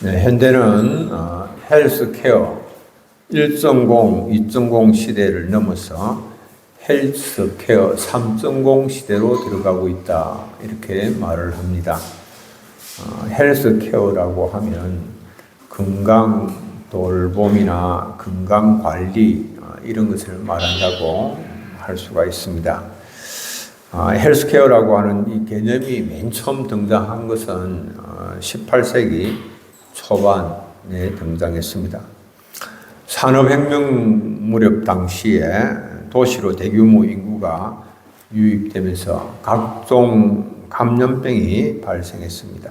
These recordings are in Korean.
네, 현대는 헬스케어 1.0, 2.0 시대를 넘어서 헬스케어 3.0 시대로 들어가고 있다, 이렇게 말을 합니다. 헬스케어라고 하면 건강 돌봄이나 건강 관리 이런 것을 말한다고 할 수가 있습니다. 헬스케어라고 하는 이 개념이 맨 처음 등장한 것은 18세기 초반에 등장했습니다. 산업혁명 무렵 당시에 도시로 대규모 인구가 유입되면서 각종 감염병이 발생했습니다.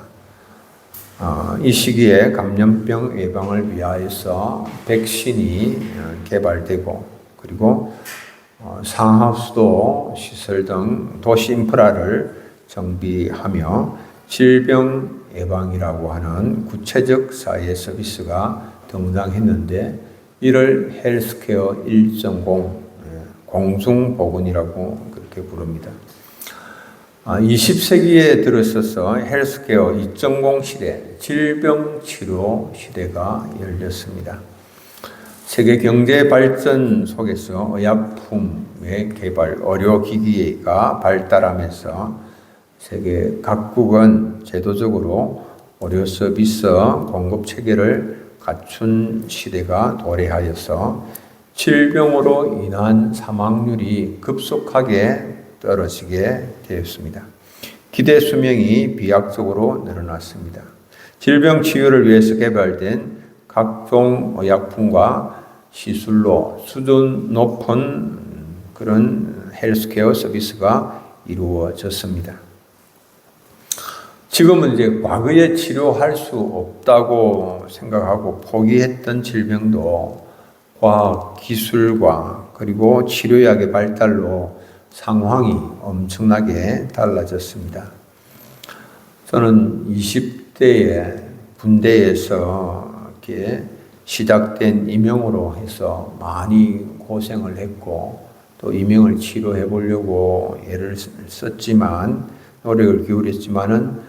이 시기에 감염병 예방을 위하여서 백신이 개발되고, 그리고 상하수도 시설 등 도시 인프라를 정비하며 질병 예방이라고 하는 구체적 사회 서비스가 등장했는데, 이를 헬스케어 1.0 공중보건이라고 그렇게 부릅니다. 20세기에 들어서서 헬스케어 2.0 시대, 질병치료 시대가 열렸습니다. 세계 경제 발전 속에서 의약품의 개발, 의료기기가 발달하면서 세계 각국은 제도적으로 의료 서비스 공급 체계를 갖춘 시대가 도래하여서 질병으로 인한 사망률이 급속하게 떨어지게 되었습니다. 기대 수명이 비약적으로 늘어났습니다. 질병 치유를 위해서 개발된 각종 의약품과 시술로 수준 높은 그런 헬스케어 서비스가 이루어졌습니다. 지금은 이제 과거에 치료할 수 없다고 생각하고 포기했던 질병도 과학 기술과 그리고 치료약의 발달로 상황이 엄청나게 달라졌습니다. 저는 20대에 군대에서 이렇게 시작된 임용으로 해서 많이 고생을 했고, 또 임용을 치료해 보려고 애를 썼지만, 노력을 기울였지만은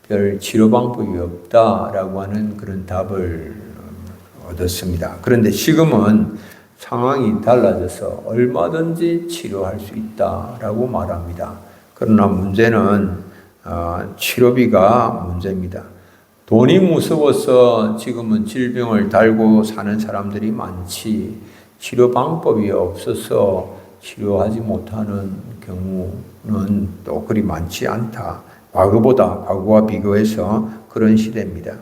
별 치료 방법이 없다라고 하는 그런 답을 얻었습니다. 그런데 지금은 상황이 달라져서 얼마든지 치료할 수 있다라고 말합니다. 그러나 문제는 치료비가 문제입니다. 돈이 무서워서 지금은 질병을 달고 사는 사람들이 많지, 치료 방법이 없어서 치료하지 못하는 경우는 또 그리 많지 않다. 과거와 비교해서 그런 시대입니다.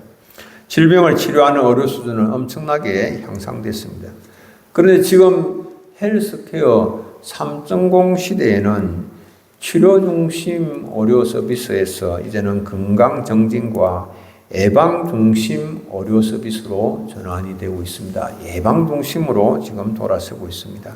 질병을 치료하는 의료 수준은 엄청나게 향상됐습니다. 그런데 지금 헬스케어 3.0 시대에는 치료 중심 의료 서비스에서 이제는 건강 정진과 예방 중심 의료 서비스로 전환이 되고 있습니다. 예방 중심으로 지금 돌아서고 있습니다.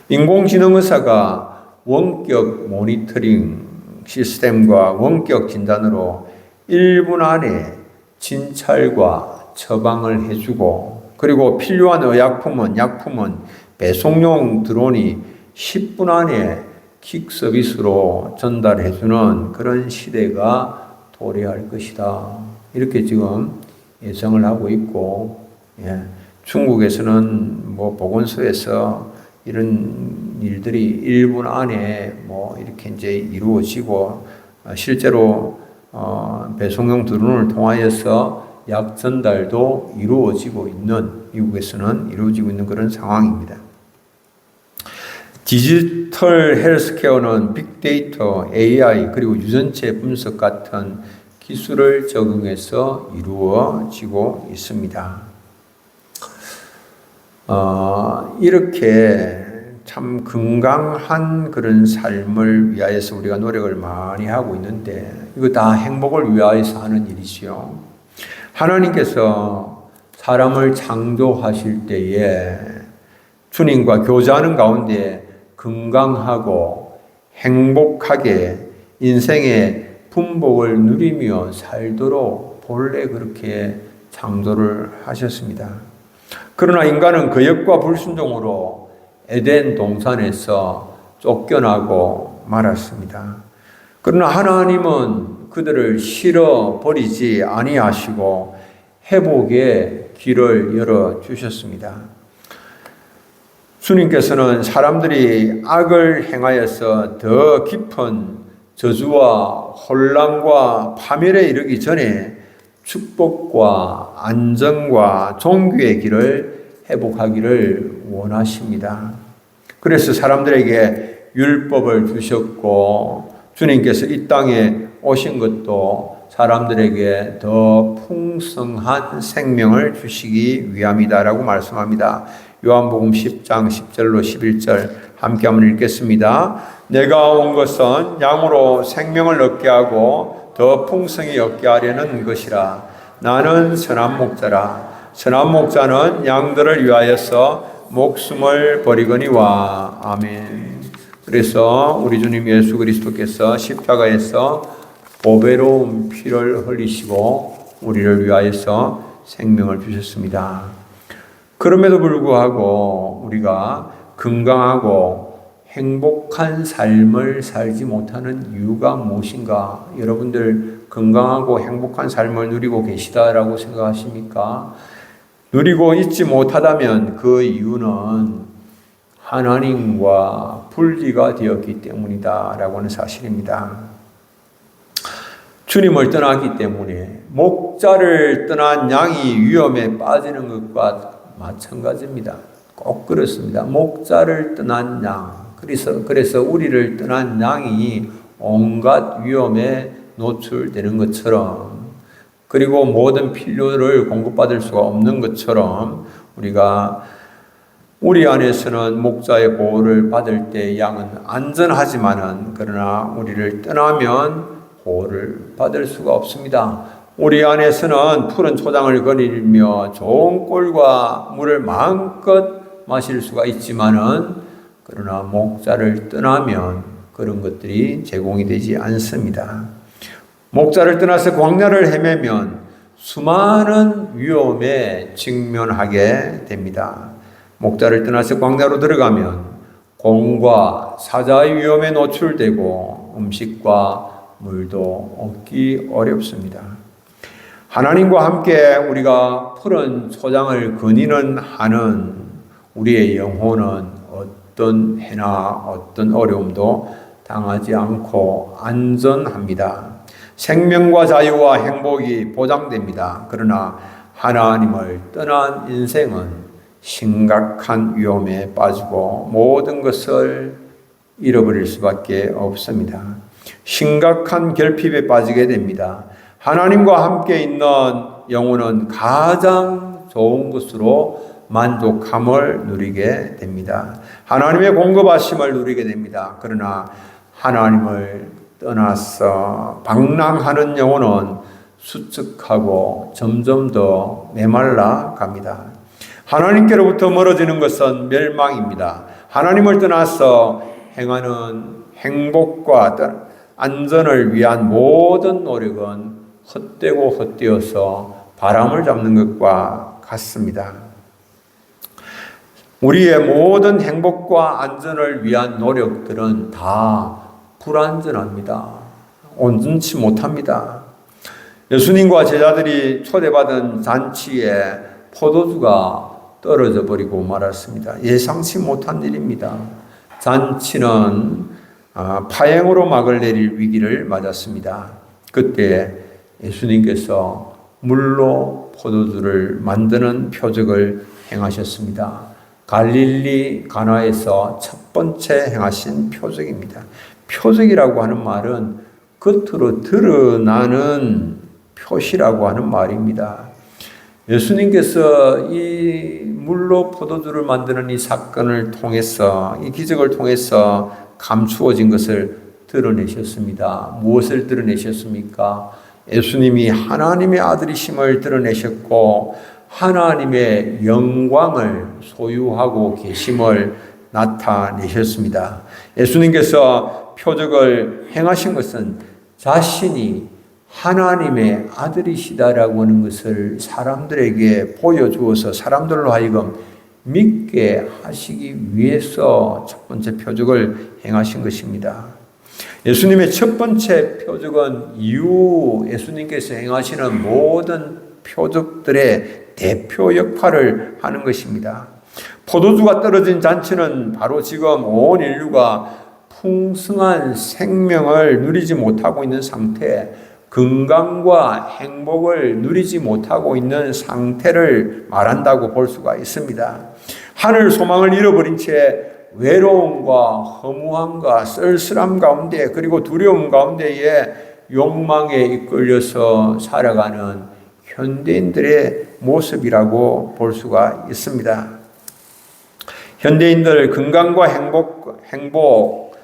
인공지능 의사가 원격 모니터링 시스템과 원격 진단으로 1분 안에 진찰과 처방을 해주고, 그리고 필요한 약품은 배송용 드론이 10분 안에 킥 서비스로 전달해주는 그런 시대가 도래할 것이다, 이렇게 지금 예상을 하고 있고, 중국에서는 보건소에서 이런 일들이 1분 안에 이렇게 이제 이루어지고, 실제로 배송용 드론을 통하여서 약 전달도 이루어지고 있는, 미국에서는 이루어지고 있는 그런 상황입니다. 디지털 헬스케어는 빅데이터, AI, 그리고 유전체 분석 같은 기술을 적용해서 이루어지고 있습니다. 이렇게 참 건강한 그런 삶을 위하여서 우리가 노력을 많이 하고 있는데, 이거 다 행복을 위하여서 하는 일이지요. 하나님께서 사람을 창조하실 때에 주님과 교제하는 가운데 건강하고 행복하게 인생의 분복을 누리며 살도록 본래 그렇게 창조를 하셨습니다. 그러나 인간은 거역과 불순종으로 에덴 동산에서 쫓겨나고 말았습니다. 그러나 하나님은 그들을 실어버리지 아니하시고 회복의 길을 열어주셨습니다. 주님께서는 사람들이 악을 행하여서 더 깊은 저주와 혼란과 파멸에 이르기 전에 축복과 안정과 종교의 길을 회복하기를 원하십니다. 그래서 사람들에게 율법을 주셨고 주님께서 이 땅에 오신 것도 사람들에게 더 풍성한 생명을 주시기 위함이다라고 말씀합니다. 요한복음 10장 10절로 11절 함께 한번 읽겠습니다. 내가 온 것은 양으로 생명을 얻게 하고 더 풍성히 얻게 하려는 것이라. 나는 선한 목자라. 선한 목자는 양들을 위하여서 목숨을 버리거니와. 아멘. 그래서 우리 주님 예수 그리스도께서 십자가에서 보배로운 피를 흘리시고 우리를 위하여서 생명을 주셨습니다. 그럼에도 불구하고 우리가 건강하고 행복한 삶을 살지 못하는 이유가 무엇인가? 여러분들 건강하고 행복한 삶을 누리고 계시다라고 생각하십니까? 누리고 있지 못하다면 그 이유는 하나님과 분리가 되었기 때문이다라고 하는 사실입니다. 주님을 떠나기 때문에 목자를 떠난 양이 위험에 빠지는 것과 마찬가지입니다. 꼭 그렇습니다. 목자를 떠난 양. 그래서 우리를 떠난 양이 온갖 위험에 노출되는 것처럼, 그리고 모든 필요를 공급받을 수가 없는 것처럼 우리 안에서는 목자의 보호를 받을 때 양은 안전하지만은 그러나 우리를 떠나면 보호를 받을 수가 없습니다. 우리 안에서는 푸른 초장을 거닐며 좋은 꿀과 물을 마음껏 마실 수가 있지만은 그러나 목자를 떠나면 그런 것들이 제공이 되지 않습니다. 목자를 떠나서 광야를 헤매면 수많은 위험에 직면하게 됩니다. 목자를 떠나서 광야로 들어가면 곰과 사자의 위험에 노출되고 음식과 물도 얻기 어렵습니다. 하나님과 함께 우리가 푸른 초장을 거니는 한은 우리의 영혼은 어떤 해나 어떤 어려움도 당하지 않고 안전합니다. 생명과 자유와 행복이 보장됩니다. 그러나 하나님을 떠난 인생은 심각한 위험에 빠지고 모든 것을 잃어버릴 수밖에 없습니다. 심각한 결핍에 빠지게 됩니다. 하나님과 함께 있는 영혼은 가장 좋은 것으로 만족함을 누리게 됩니다. 하나님의 공급하심을 누리게 됩니다. 그러나 하나님을 떠나서 방랑하는 영혼은 수척하고 점점 더 메말라 갑니다. 하나님께로부터 멀어지는 것은 멸망입니다. 하나님을 떠나서 행하는 행복과 안전을 위한 모든 노력은 헛되고 헛되어서 바람을 잡는 것과 같습니다. 우리의 모든 행복과 안전을 위한 노력들은 다 불완전합니다. 온전치 못합니다. 예수님과 제자들이 초대받은 잔치에 포도주가 떨어져 버리고 말았습니다. 예상치 못한 일입니다. 잔치는 파행으로 막을 내릴 위기를 맞았습니다. 그때 예수님께서 물로 포도주를 만드는 표적을 행하셨습니다. 갈릴리 가나에서 첫 번째 행하신 표적입니다. 표적이라고 하는 말은 겉으로 드러나는 표시라고 하는 말입니다. 예수님께서 이 물로 포도주를 만드는 이 사건을 통해서, 이 기적을 통해서 감추어진 것을 드러내셨습니다. 무엇을 드러내셨습니까? 예수님이 하나님의 아들이심을 드러내셨고 하나님의 영광을 소유하고 계심을 나타내셨습니다. 예수님께서 표적을 행하신 것은 자신이 하나님의 아들이시다라고 하는 것을 사람들에게 보여주어서 사람들로 하여금 믿게 하시기 위해서 첫 번째 표적을 행하신 것입니다. 예수님의 첫 번째 표적은 이후 예수님께서 행하시는 모든 표적들의 대표 역할을 하는 것입니다. 포도주가 떨어진 잔치는 바로 지금 온 인류가 풍성한 생명을 누리지 못하고 있는 상태, 건강과 행복을 누리지 못하고 있는 상태를 말한다고 볼 수가 있습니다. 하늘 소망을 잃어버린 채 외로움과 허무함과 쓸쓸함 가운데 그리고 두려움 가운데에 욕망에 이끌려서 살아가는 현대인들의 모습이라고 볼 수가 있습니다. 현대인들 건강과 행복,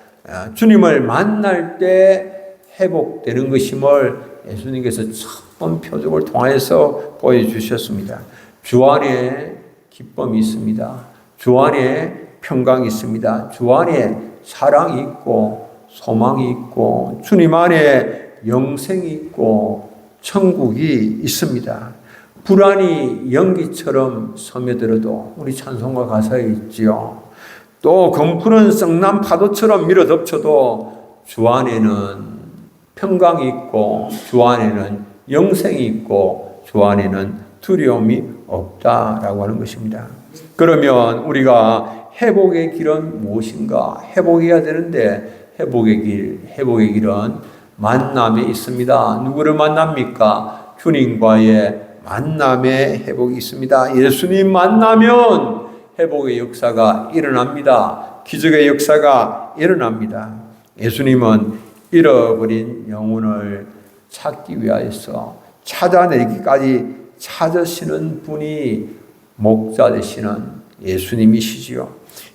주님을 만날 때 회복되는 것임을 예수님께서 첫 번 표적을 통하여서 보여주셨습니다. 주 안에 기쁨이 있습니다. 주 안에 평강이 있습니다. 주 안에 사랑이 있고 소망이 있고 주님 안에 영생이 있고 천국이 있습니다. 불안이 연기처럼 스며들어도 우리 찬송가 가사에 있지요. 또 검푸는 썩난 파도처럼 밀어덮쳐도 주 안에는 평강이 있고 주 안에는 영생이 있고 주 안에는 두려움이 없다라고 하는 것입니다. 그러면 우리가 회복의 길은 무엇인가? 회복해야 되는데 회복의 길은 만남에 있습니다. 누구를 만납니까? 주님과의 만남의 회복이 있습니다. 예수님 만나면 회복의 역사가 일어납니다. 기적의 역사가 일어납니다. 예수님은 잃어버린 영혼을 찾기 위하여서 찾아내기까지 찾으시는 분이 목자 되시는 예수님이시지요.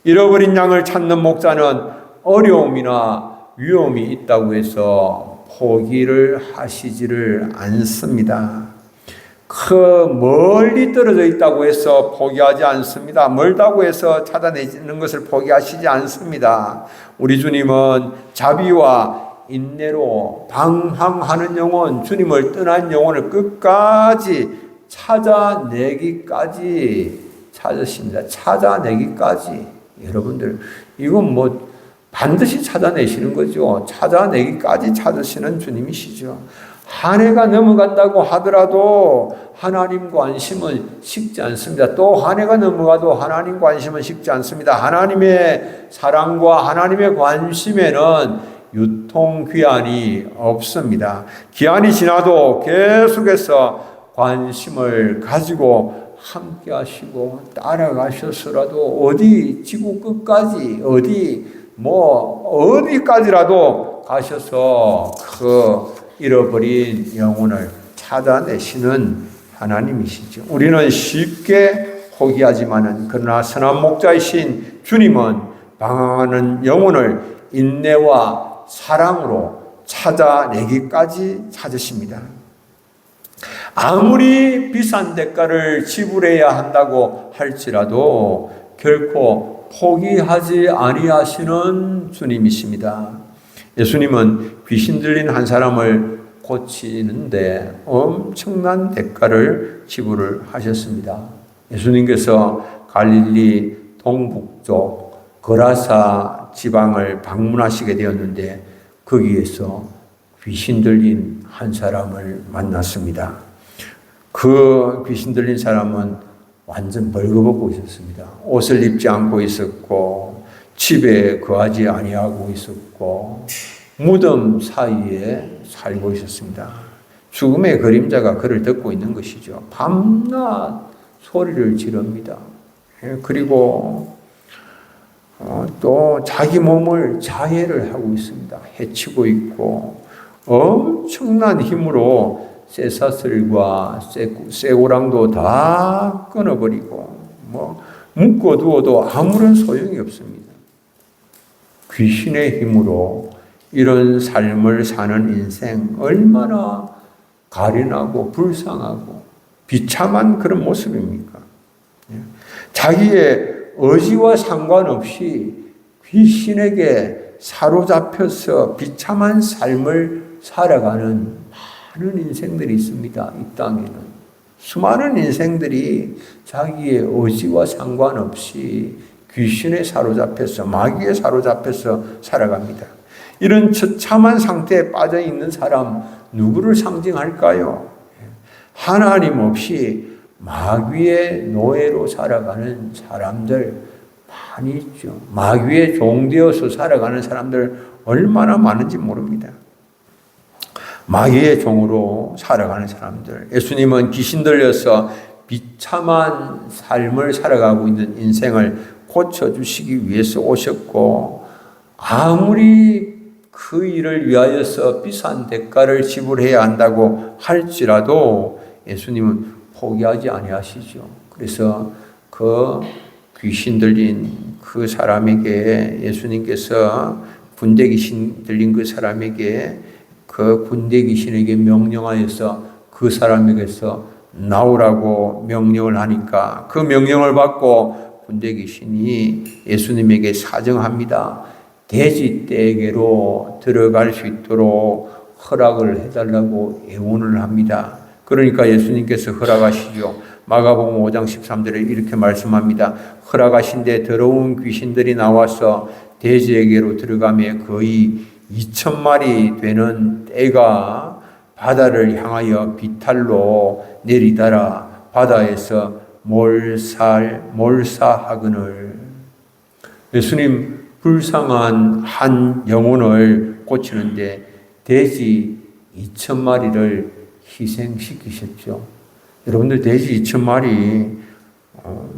잃어버린 양을 찾는 목자는 어려움이나 위험이 있다고 해서 포기를 하시지를 않습니다. 멀리 떨어져 있다고 해서 포기하지 않습니다. 멀다고 해서 찾아내는 것을 포기하시지 않습니다. 우리 주님은 자비와 인내로 방황하는 영혼, 주님을 떠난 영혼을 끝까지 찾아내기까지 찾으십니다. 찾아내기까지. 여러분들, 이건 반드시 찾아내시는 거죠. 찾아내기까지 찾으시는 주님이시죠. 한 해가 넘어간다고 하더라도 하나님 관심은 식지 않습니다. 또 한 해가 넘어가도 하나님 관심은 식지 않습니다. 하나님의 사랑과 하나님의 관심에는 유통기한이 없습니다. 기한이 지나도 계속해서 관심을 가지고 함께 하시고 따라가셔서라도 어디 지구 끝까지 어디까지라도 가셔서 그 잃어버린 영혼을 찾아내시는 하나님이시죠. 우리는 쉽게 포기하지만은 그러나 선한 목자이신 주님은 방황하는 영혼을 인내와 사랑으로 찾아내기까지 찾으십니다. 아무리 비싼 대가를 지불해야 한다고 할지라도 결코 포기하지 아니하시는 주님이십니다. 예수님은 귀신 들린 한 사람을 고치는데 엄청난 대가를 지불을 하셨습니다. 예수님께서 갈릴리 동북쪽 거라사 지방을 방문하시게 되었는데 거기에서 귀신 들린 한 사람을 만났습니다. 그 귀신 들린 사람은 완전 벌거벗고 있었습니다. 옷을 입지 않고 있었고 집에 거하지 아니하고 있었고 무덤 사이에 살고 있었습니다. 죽음의 그림자가 그를 덮고 있는 것이죠. 밤낮 소리를 지릅니다. 그리고 또 자기 몸을 자해를 하고 있습니다. 해치고 있고 엄청난 힘으로 쇠사슬과 쇠고랑도 다 끊어버리고 묶어두어도 아무런 소용이 없습니다. 귀신의 힘으로 이런 삶을 사는 인생 얼마나 가련하고 불쌍하고 비참한 그런 모습입니까? 자기의 의지와 상관없이 귀신에게 사로잡혀서 비참한 삶을 살아가는 많은 인생들이 있습니다. 이 땅에는 수많은 인생들이 자기의 의지와 상관없이 귀신에 사로잡혀서 마귀에 사로잡혀서 살아갑니다. 이런 처참한 상태에 빠져 있는 사람 누구를 상징할까요? 하나님 없이 마귀의 노예로 살아가는 사람들 많이 있죠. 마귀의 종되어서 살아가는 사람들 얼마나 많은지 모릅니다. 마귀의 종으로 살아가는 사람들. 예수님은 귀신 들려서 비참한 삶을 살아가고 있는 인생을 고쳐주시기 위해서 오셨고, 아무리 그 일을 위하여서 비싼 대가를 지불해야 한다고 할지라도 예수님은 포기하지 아니하시죠. 그래서 그 귀신 들린 그 사람에게 예수님께서 군대 귀신 들린 그 사람에게 그 군대 귀신에게 명령하여서 그 사람에게서 나오라고 명령을 하니까 그 명령을 받고 군대 귀신이 예수님에게 사정합니다. 돼지떼에게로 들어갈 수 있도록 허락을 해달라고 애원을 합니다. 그러니까 예수님께서 허락하시죠. 마가복음 5장 13절에 이렇게 말씀합니다. 허락하신데 더러운 귀신들이 나와서 돼지에게로 들어가며 거의 2,000마리 되는 떼가 바다를 향하여 비탈로 내리다라 바다에서 몰사하거늘. 예수님 불쌍한 한 영혼을 고치는데 돼지 2,000마리를 희생시키셨죠. 여러분들 돼지 2,000마리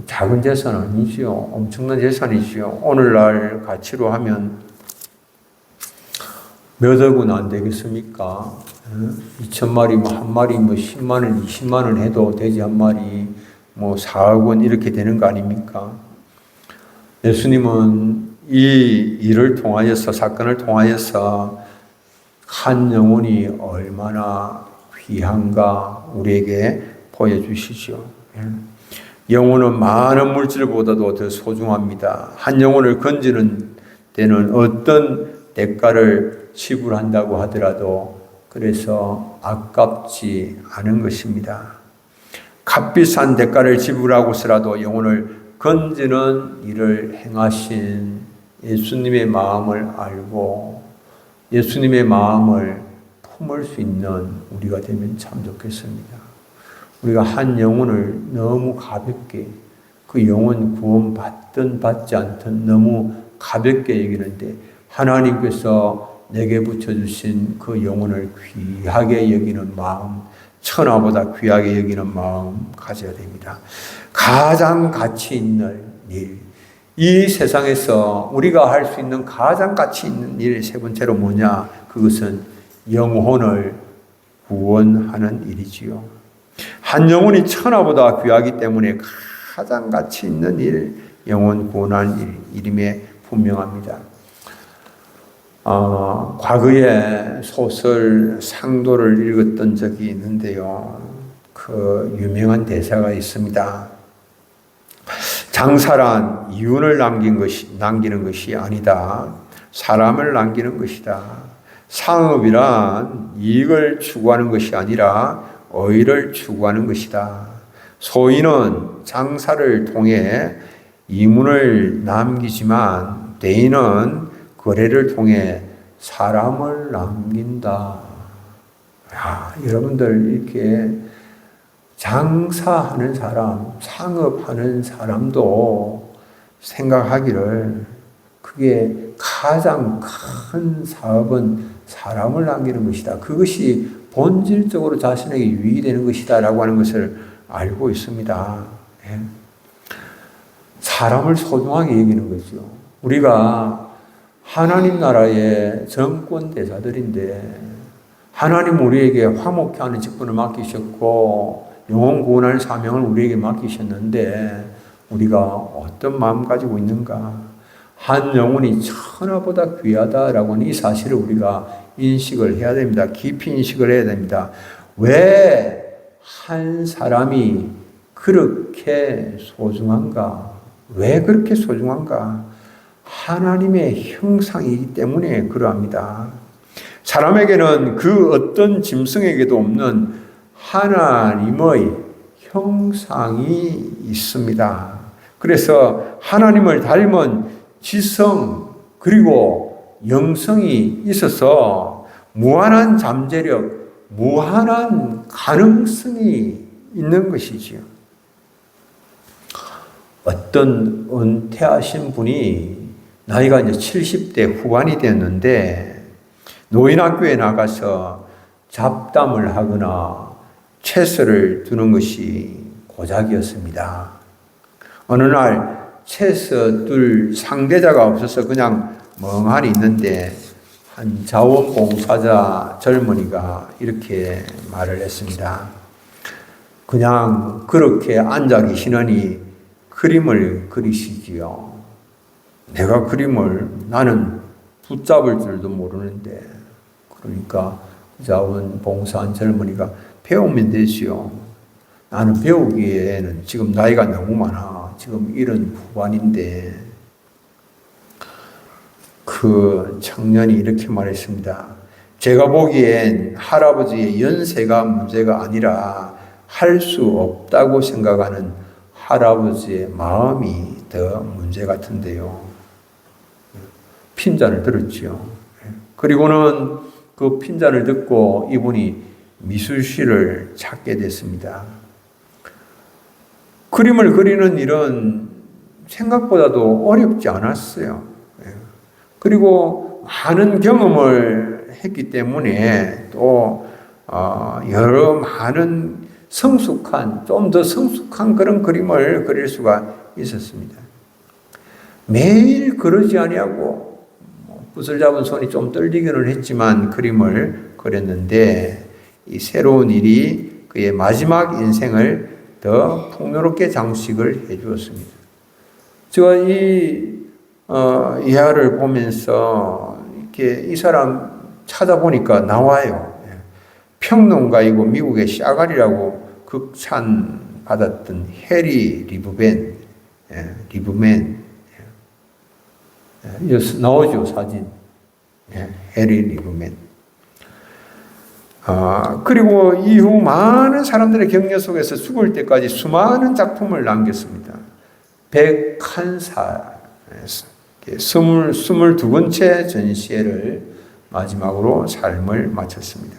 작은 재산 아니지요. 엄청난 재산이지요. 오늘날 가치로 하면 몇 억은 안 되겠습니까? 2,000마리 한 마리 10만 원, 20만 원 해도 돼지 한 마리 4억 원 이렇게 되는 거 아닙니까? 예수님은 이 일을 통하여서 사건을 통하여서 한 영혼이 얼마나 귀한가 우리에게 보여주시죠. 영혼은 많은 물질보다도 더 소중합니다. 한 영혼을 건지는 데는 어떤 대가를 지불한다고 하더라도 그래서 아깝지 않은 것입니다. 값비싼 대가를 지불하고서라도 영혼을 건지는 일을 행하신 예수님의 마음을 알고 예수님의 마음을 품을 수 있는 우리가 되면 참 좋겠습니다. 우리가 한 영혼을 너무 가볍게 그 영혼 구원 받든 받지 않든 너무 가볍게 여기는데 하나님께서 내게 붙여주신 그 영혼을 귀하게 여기는 마음, 천하보다 귀하게 여기는 마음 가져야 됩니다. 가장 가치 있는 일, 이 세상에서 우리가 할 수 있는 가장 가치 있는 일 세 번째로 뭐냐? 그것은 영혼을 구원하는 일이지요. 한 영혼이 천하보다 귀하기 때문에 가장 가치 있는 일, 영혼 구원하는 일임에 분명합니다. 과거에 소설 상도를 읽었던 적이 있는데요. 그 유명한 대사가 있습니다. 장사란 이윤을 남기는 것이 아니다. 사람을 남기는 것이다. 상업이란 이익을 추구하는 것이 아니라 의를 추구하는 것이다. 소인은 장사를 통해 이문을 남기지만 대인은 거래를 통해 사람을 남긴다. 여러분들 이렇게 장사하는 사람, 상업하는 사람도 생각하기를 그게 가장 큰 사업은 사람을 남기는 것이다. 그것이 본질적으로 자신에게 유익이 되는 것이다 라고 하는 것을 알고 있습니다. 사람을 소중하게 여기는 거죠. 우리가 하나님 나라의 정권 대사들인데 하나님 우리에게 화목케 하는 직분을 맡기셨고 영혼 구원하는 사명을 우리에게 맡기셨는데 우리가 어떤 마음 가지고 있는가? 한 영혼이 천하보다 귀하다라고 하는 이 사실을 우리가 인식을 해야 됩니다. 깊이 인식을 해야 됩니다. 왜 한 사람이 그렇게 소중한가? 왜 그렇게 소중한가? 하나님의 형상이기 때문에 그러합니다. 사람에게는 그 어떤 짐승에게도 없는 하나님의 형상이 있습니다. 그래서 하나님을 닮은 지성 그리고 영성이 있어서 무한한 잠재력, 무한한 가능성이 있는 것이지요. 어떤 은퇴하신 분이 나이가 이제 70대 후반이 됐는데 노인학교에 나가서 잡담을 하거나 체스를 두는 것이 고작이었습니다. 어느 날 체스 둘 상대자가 없어서 그냥 멍하니 있는데 한 자원봉사자 젊은이가 이렇게 말을 했습니다. 그냥 그렇게 앉아 계시느니 그림을 그리시지요. 내가 그림을 나는 붙잡을 줄도 모르는데. 그러니까 자원봉사한 젊은이가 배우면 되지요. 나는 배우기에는 지금 나이가 너무 많아. 지금 70 후반인데. 그 청년이 이렇게 말했습니다. 제가 보기엔 할아버지의 연세가 문제가 아니라 할 수 없다고 생각하는 할아버지의 마음이 더 문제 같은데요. 핀잔을 들었지요. 그리고는 그 핀잔을 듣고 이분이 미술실을 찾게 됐습니다. 그림을 그리는 일은 생각보다도 어렵지 않았어요. 그리고 많은 경험을 했기 때문에 또 여러 많은 성숙한, 좀 더 성숙한 그런 그림을 그릴 수가 있었습니다. 매일 그러지 아니하고 붓을 잡은 손이 좀 떨리기는 했지만 그림을 그렸는데 이 새로운 일이 그의 마지막 인생을 더 풍요롭게 장식을 해 주었습니다. 제가 이 이하를 보면서 이렇게 이 사람 찾아보니까 나와요. 평론가이고 미국의 샤갈이라고 극찬 받았던 해리 리브맨, 나오죠 사진. 해리 리브맨. 그리고 이후 많은 사람들의 격려 속에서 죽을 때까지 수많은 작품을 남겼습니다. 101살, 22번째 전시회를 마지막으로 삶을 마쳤습니다.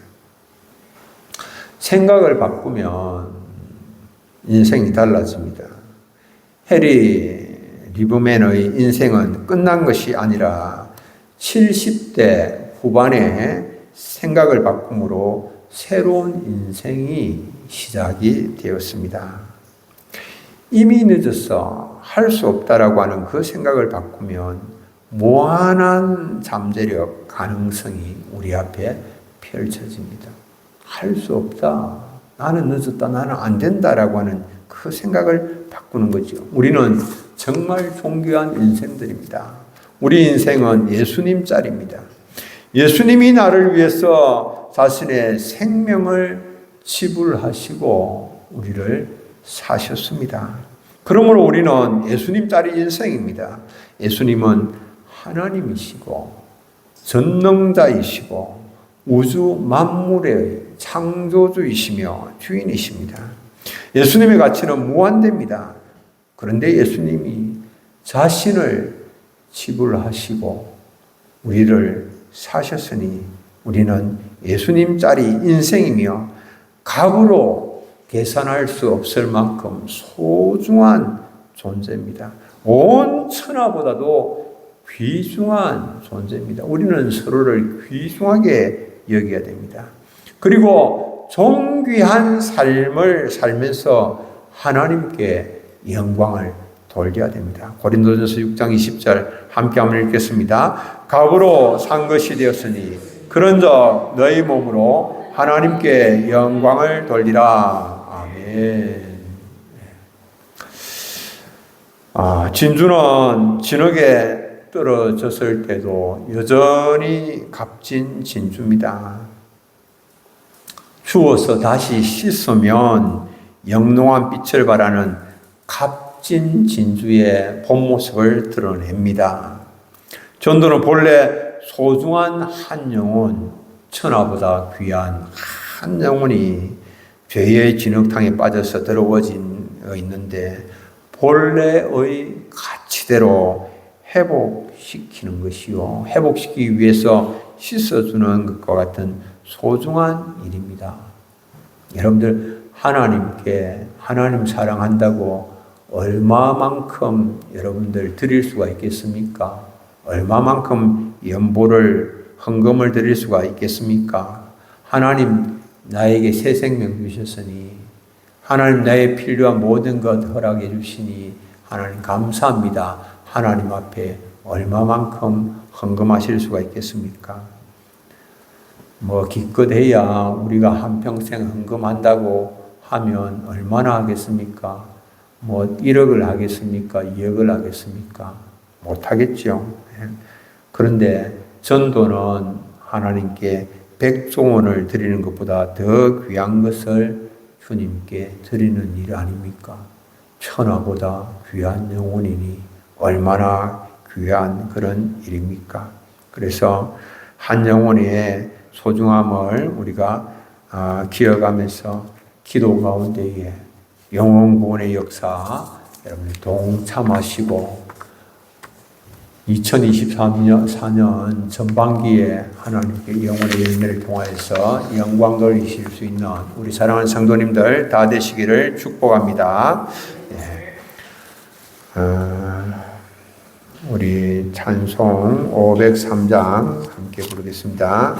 생각을 바꾸면 인생이 달라집니다. 해리 리브맨의 인생은 끝난 것이 아니라 70대 후반에 생각을 바꿈으로 새로운 인생이 시작이 되었습니다. 이미 늦어서 할 수 없다라고 하는 그 생각을 바꾸면 무한한 잠재력, 가능성이 우리 앞에 펼쳐집니다. 할 수 없다. 나는 늦었다. 나는 안 된다라고 하는 그 생각을 바꾸는 거죠. 우리는 정말 존귀한 인생들입니다. 우리 인생은 예수님 짤입니다. 예수님이 나를 위해서 자신의 생명을 지불하시고 우리를 사셨습니다. 그러므로 우리는 예수님 짤의 인생입니다. 예수님은 하나님이시고 전능자이시고 우주 만물의 창조주이시며 주인이십니다. 예수님의 가치는 무한대입니다. 그런데 예수님이 자신을 지불하시고 우리를 사셨으니 우리는 예수님 짤이 인생이며 값으로 계산할 수 없을 만큼 소중한 존재입니다. 온 천하보다도 귀중한 존재입니다. 우리는 서로를 귀중하게 여겨야 됩니다. 그리고 존귀한 삶을 살면서 하나님께 영광을 돌려야 됩니다. 고린도전서 6장 20절 함께 한번 읽겠습니다. 값으로 산 것이 되었으니 그런즉 너희 몸으로 하나님께 영광을 돌리라. 아멘. 진주는 진흙에 떨어졌을 때도 여전히 값진 진주입니다. 주워서 다시 씻으면 영롱한 빛을 발하는 값진 진주의 본 모습을 드러냅니다. 전도는 본래 소중한 한 영혼, 천하보다 귀한 한 영혼이 죄의 진흙탕에 빠져서 더러워진 있는데 본래의 가치대로 회복시키는 것이요. 회복시키기 위해서 씻어주는 것과 같은 소중한 일입니다. 여러분들 하나님께 하나님 사랑한다고 얼마만큼 여러분들 드릴 수가 있겠습니까? 얼마만큼 연보를 헌금을 드릴 수가 있겠습니까? 하나님 나에게 새 생명 주셨으니 하나님 나의 필요한 모든 것 허락해 주시니 하나님 감사합니다. 하나님 앞에 얼마만큼 헌금하실 수가 있겠습니까? 뭐 기껏해야 우리가 한평생 헌금한다고 하면 얼마나 하겠습니까? 뭐 1억을 하겠습니까? 2억을 하겠습니까? 못하겠죠. 그런데 전도는 하나님께 백종원을 드리는 것보다 더 귀한 것을 주님께 드리는 일 아닙니까? 천하보다 귀한 영혼이니 얼마나 귀한 그런 일입니까? 그래서 한 영혼의 소중함을 우리가 기억하면서 기도 가운데에 영혼 구원의 역사 여러분 동참하시고 2023년 전반기에 하나님께 영혼의 열매를 통하여서 영광 돌리실 수 있는 우리 사랑하는 성도님들 다 되시기를 축복합니다. 우리 찬송 503장 함께 부르겠습니다.